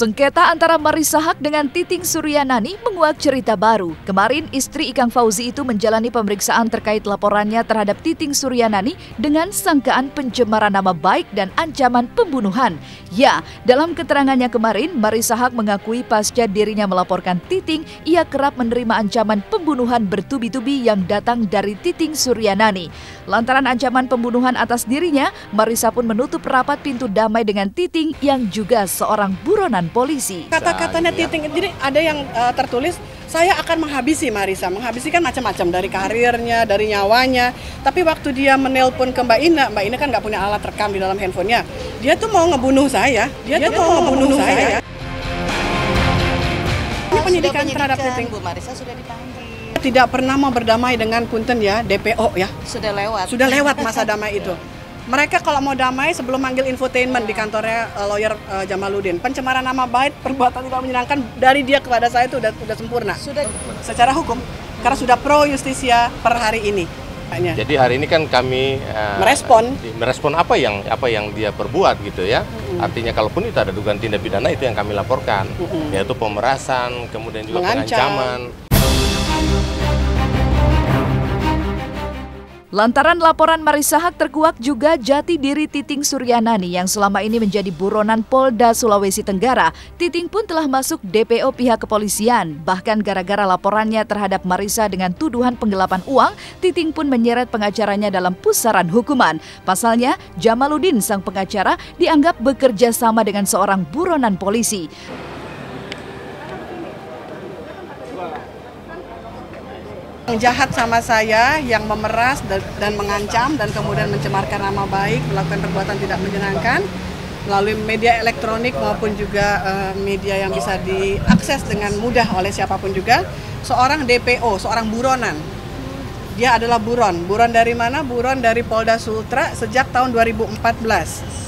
Sengketa antara Marissa Haque dengan Titing Suryanani menguak cerita baru. Kemarin istri Ikang Fauzi itu menjalani pemeriksaan terkait laporannya terhadap Titing Suryanani dengan sangkaan pencemaran nama baik dan ancaman pembunuhan. Ya, dalam keterangannya kemarin, Marissa Haque mengakui pasca dirinya melaporkan Titing, ia kerap menerima ancaman pembunuhan bertubi-tubi yang datang dari Titing Suryanani. Lantaran ancaman pembunuhan atas dirinya, Marissa pun menutup rapat pintu damai dengan Titing yang juga seorang buronan polisi. Kata-katanya Titing, jadi ada yang tertulis, saya akan menghabisi Marissa. Menghabisi kan macam-macam, dari karirnya, dari nyawanya. Tapi waktu dia menelpon ke Mbak Ina kan nggak punya alat rekam di dalam handphonenya. Dia tuh mau ngebunuh saya. Dia tuh mau ngebunuh saya. Ini penyidikan terhadap Titing. Bu Marissa sudah dipanggil. Tidak pernah mau berdamai dengan Punten ya, DPO ya. Sudah lewat. Sudah lewat masa damai itu. Mereka kalau mau damai sebelum manggil infotainment di kantornya lawyer Jamaluddin. Pencemaran nama baik, perbuatan tidak menyenangkan dari dia kepada saya itu udah sempurna. Sudah secara hukum karena sudah pro justisia per hari ini. Jadi hari ini kan kami merespon apa yang dia perbuat gitu ya. Artinya kalaupun itu ada dugaan tindak pidana itu yang kami laporkan, yaitu pemerasan, kemudian juga pengancaman. Lantaran laporan Marissa Haque terkuak juga jati diri Titing Suryanani yang selama ini menjadi buronan Polda Sulawesi Tenggara. Titing pun telah masuk DPO pihak kepolisian. Bahkan gara-gara laporannya terhadap Marissa dengan tuduhan penggelapan uang, Titing pun menyeret pengacaranya dalam pusaran hukuman. Pasalnya, Jamaluddin sang pengacara dianggap bekerja sama dengan seorang buronan polisi. Yang jahat sama saya, yang memeras dan mengancam dan kemudian mencemarkan nama baik, melakukan perbuatan tidak menyenangkan melalui media elektronik maupun juga media yang bisa diakses dengan mudah oleh siapapun juga. Seorang DPO, seorang buronan. Dia adalah buron. Buron dari mana? Buron dari Polda Sultra sejak tahun 2014.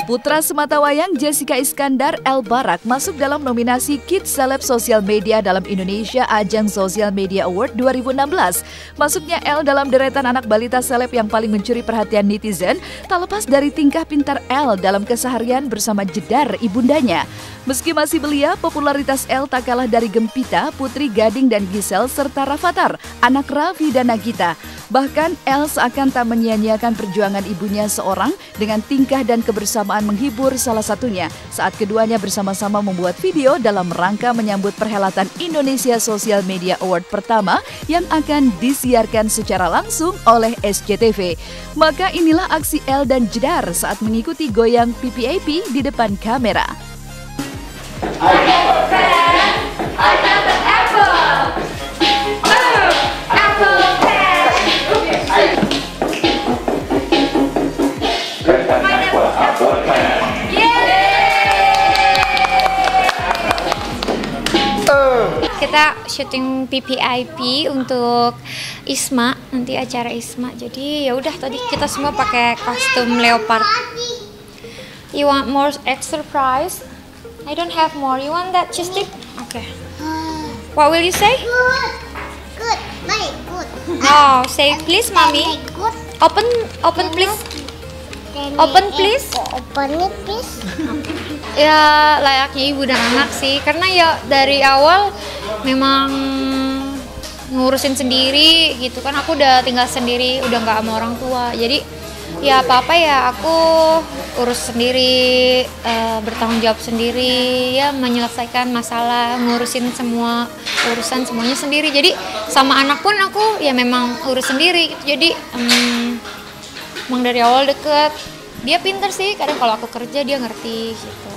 Putra sematawayang Jessica Iskandar El Barak masuk dalam nominasi Kids Celeb Sosial Media dalam Indonesia Ajang Social Media Award 2016. Masuknya El dalam deretan anak balita seleb yang paling mencuri perhatian netizen tak lepas dari tingkah pintar El dalam keseharian bersama jedar ibundanya. Meski masih belia, popularitas El tak kalah dari Gempita, Putri Gading dan Gisel serta Rafathar, anak Raffi dan Nagita. Bahkan El seakan tak menyia-nyiakan perjuangan ibunya seorang dengan tingkah dan kebersamaan menghibur salah satunya saat keduanya bersama-sama membuat video dalam rangka menyambut perhelatan Indonesia Social Media Award pertama yang akan disiarkan secara langsung oleh SCTV. Maka inilah aksi El dan Jedar saat mengikuti goyang PPAP di depan kamera. Kita syuting PPIP untuk Isma, nanti acara Isma. Jadi ya udah tadi kita semua pakai kostum leopard. You want more extra price? I don't have more. You want that cheese stick? Okay. What will you say? Good. Very good. Oh, say please, mommy. Open please. Open please. Open it please. Ya layaknya ibu dan anak sih, karena ya dari awal memang ngurusin sendiri gitu kan. Aku udah tinggal sendiri, udah nggak sama orang tua, jadi ya apa-apa ya aku urus sendiri, bertanggung jawab sendiri, ya menyelesaikan masalah, ngurusin semua urusan semuanya sendiri. Jadi sama anak pun aku ya memang urus sendiri gitu. Jadi emang dari awal deket. Dia pinter sih, kadang kalau aku kerja dia ngerti gitu.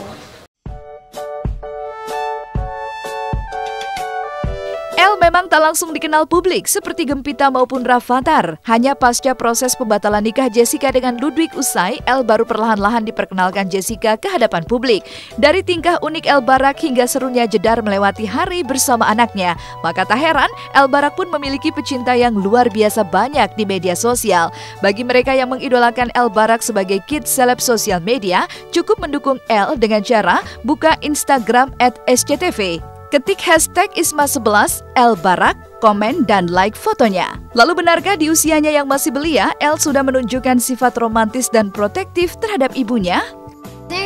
El memang tak langsung dikenal publik seperti Gempita maupun Rafathar. Hanya pasca proses pembatalan nikah Jessica dengan Ludwig usai, Elle baru perlahan-lahan diperkenalkan Jessica ke hadapan publik. Dari tingkah unik Elle Barak hingga serunya jedar melewati hari bersama anaknya, maka tak heran Elle Barak pun memiliki pecinta yang luar biasa banyak di media sosial. Bagi mereka yang mengidolakan Elle Barak sebagai kids seleb sosial media, cukup mendukung Elle dengan cara buka Instagram @sctv. Ketik hashtag Isma11, Elle Barak, komen dan like fotonya. Lalu benarkah di usianya yang masih belia, Elle sudah menunjukkan sifat romantis dan protektif terhadap ibunya?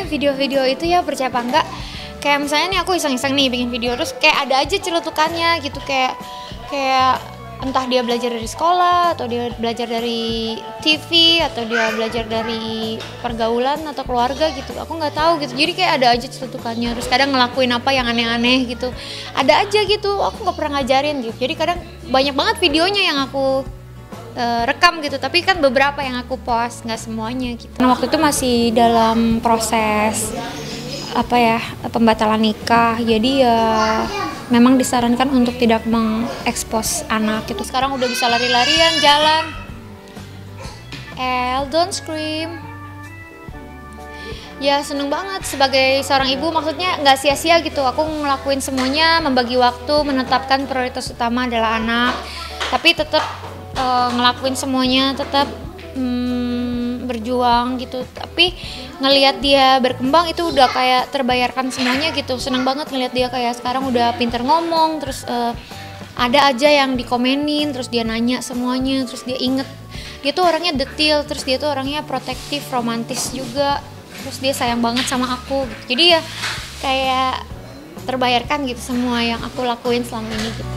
Video-video itu ya percaya apa enggak, kayak misalnya nih aku iseng-iseng nih bikin video, terus kayak ada aja celutukannya gitu, kayak entah dia belajar dari sekolah, atau dia belajar dari TV, atau dia belajar dari pergaulan atau keluarga gitu. Aku nggak tahu gitu. Jadi kayak ada aja celutukannya. Terus kadang ngelakuin apa yang aneh-aneh gitu. Ada aja gitu. Aku nggak pernah ngajarin gitu. Jadi kadang banyak banget videonya yang aku rekam gitu. Tapi kan beberapa yang aku post, nggak semuanya gitu. Nah, waktu itu masih dalam proses pembatalan nikah. Jadi ya memang disarankan untuk tidak mengekspos anak gitu. Sekarang udah bisa lari-larian, jalan. Elle, don't scream. Ya seneng banget sebagai seorang ibu, maksudnya nggak sia-sia gitu. Aku ngelakuin semuanya, membagi waktu, menetapkan prioritas utama adalah anak. Tapi tetap ngelakuin semuanya, tetap berjuang gitu. Tapi ngelihat dia berkembang itu udah kayak terbayarkan semuanya gitu. Senang banget ngelihat dia kayak sekarang udah pinter ngomong, terus ada aja yang dikomenin, terus dia nanya semuanya, terus dia inget. Dia tuh orangnya detail, terus dia tuh orangnya protektif, romantis juga. Terus dia sayang banget sama aku gitu. Jadi ya kayak terbayarkan gitu semua yang aku lakuin selama ini gitu.